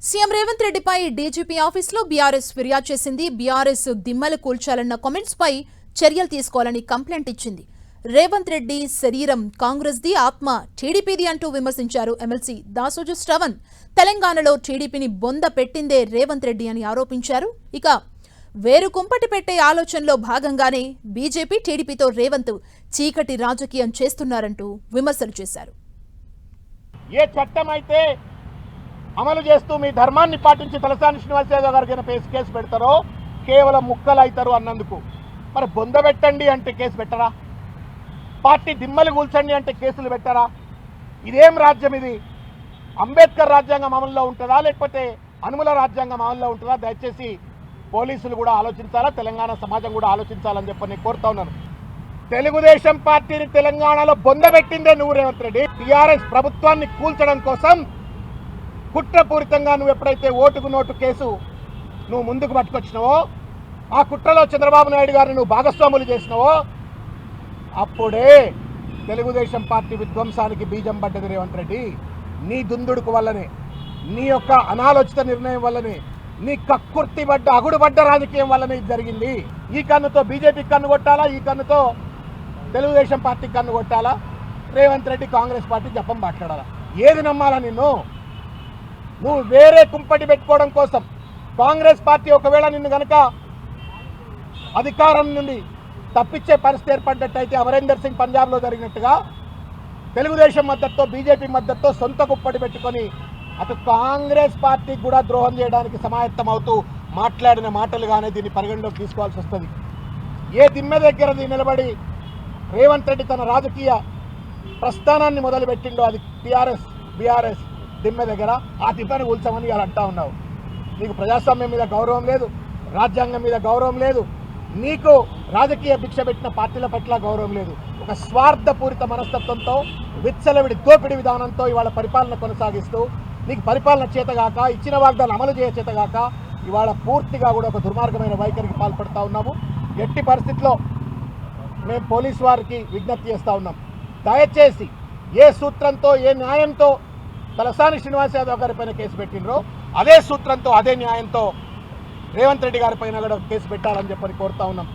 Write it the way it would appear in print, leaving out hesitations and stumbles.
CM Revanth రెడ్డిపై DGP ఆఫీసులో BRS ఫిర్యాదు చేసింది. బీఆర్ఎస్ దిమ్మలు కూల్చాలన్న కామెంట్స్ పై చర్యలు తీసుకోవాలని కంప్లైంట్ ఇచ్చింది. రేవంత్ రెడ్డి శరీరం కాంగ్రెస్ది, ఆత్మ టీడీపీది అంటూ విమర్శించారు ఎమ్మెల్సీ దాసోజు శ్రవణ్. తెలంగాణలో టీడీపీని బొంద పెట్టిందే రేవంత్ రెడ్డి అని ఆరోపించారు. ఇక వేరు కుంపటి పెట్టే ఆలోచనలో భాగంగానే బీజేపీ టీడీపీతో రేవంత్ చీకటి రాజకీయం చేస్తున్నారంటూ విమర్శలు చేశారు. ఏ చట్టం అయితే అమలు చేస్తూ మీ ధర్మాన్ని పాటించి తలసాని శ్రీనివాస్ యాదవ్ గారికి కేసు పెడతారో కేవలం ముక్కలు అవుతారు అన్నందుకు. మరి బొందబెట్టండి అంటే కేసు పెట్టరా? పార్టీ దిమ్మలు కూల్చండి అంటే కేసులు పెట్టరా? ఇదేం రాజ్యం ఇది? అంబేద్కర్ రాజ్యాంగం అమల్లో ఉంటుందా, లేకపోతే అనుముల రాజ్యాంగం అమల్లో ఉంటుందా? దయచేసి పోలీసులు కూడా ఆలోచించాలా, తెలంగాణ సమాజం కూడా ఆలోచించాలని చెప్పి నేను కోరుతా ఉన్నాను. తెలుగుదేశం పార్టీని తెలంగాణలో బొందబెట్టిందే నువ్వు రేవంత్ రెడ్డి. టీఆర్ఎస్ ప్రభుత్వాన్ని కూల్చడం కోసం కుట్రపూరితంగా నువ్వు ఎప్పుడైతే ఓటుకు నోటు కేసు నువ్వు ముందుకు పట్టుకొచ్చినావో, ఆ కుట్రలో చంద్రబాబు నాయుడు గారిని నువ్వు భాగస్వాములు చేసినావో, అప్పుడే తెలుగుదేశం పార్టీ విధ్వంసానికి బీజం పడ్డది రేవంత్ రెడ్డి. నీ దుందుడుకు వల్లనే, నీ యొక్క అనాలోచిత నిర్ణయం వల్లనే, నీ కక్కుర్తి పడ్డ అగుడుపడ్డ రాజకీయం వల్లనే ఇది జరిగింది. ఈ కన్నుతో బీజేపీ కన్ను కొట్టాలా, ఈ కన్నుతో తెలుగుదేశం పార్టీ కన్ను కొట్టాలా, రేవంత్ రెడ్డి కాంగ్రెస్ పార్టీ జపం మాట్లాడాలా? ఏది నమ్మాలా నిన్ను? నువ్వు వేరే కుంపటి పెట్టుకోవడం కోసం కాంగ్రెస్ పార్టీ ఒకవేళ నిన్ను కనుక అధికారం నుండి తప్పించే పరిస్థితి ఏర్పడ్డట్టయితే అమరేందర్ సింగ్ పంజాబ్లో జరిగినట్టుగా తెలుగుదేశం మద్దతుతో బీజేపీ మద్దతుతో సొంత కుప్పటి పెట్టుకొని అటు కాంగ్రెస్ పార్టీకి కూడా ద్రోహం చేయడానికి సమాయత్తం అవుతూ మాట్లాడిన మాటలుగానే దీన్ని పరిగణలోకి తీసుకోవాల్సి వస్తుంది. ఏ దిమ్మె దగ్గర నిలబడి రేవంత్ రెడ్డి తన రాజకీయ ప్రస్థానాన్ని మొదలుపెట్టిండో అది టీఆర్ఎస్ బీఆర్ఎస్ దిమ్మె దగ్గర, ఆ దిమ్మని కూల్చమని ఇలా అంటా ఉన్నావు. నీకు ప్రజాస్వామ్యం మీద గౌరవం లేదు, రాజ్యాంగం మీద గౌరవం లేదు, నీకు రాజకీయ భిక్ష పెట్టిన పార్టీల పట్ల గౌరవం లేదు. ఒక స్వార్థపూరిత మనస్తత్వంతో, విచ్చలవిడి దోపిడి విధానంతో ఇవాళ పరిపాలన కొనసాగిస్తూ, నీకు పరిపాలన చేతగాక, ఇచ్చిన వాగ్దానాలు అమలు చేయ చేతగాక ఇవాళ పూర్తిగా కూడా ఒక దుర్మార్గమైన వైఖరికి పాల్పడుతూ ఉన్నాము. ఎట్టి పరిస్థితిలో మేము పోలీసు వారికి విజ్ఞప్తి చేస్తూ ఉన్నాం, దయచేసి ఏ సూత్రంతో ఏ న్యాయంతో తలసాని శ్రీనివాస్ యాదవ్ గారి పైన కేసు పెట్టినరో అదే సూత్రంతో అదే న్యాయంతో రేవంత్ రెడ్డి గారి పైన కూడా కేసు పెట్టాలని చెప్పని కోరుతా ఉన్నాం.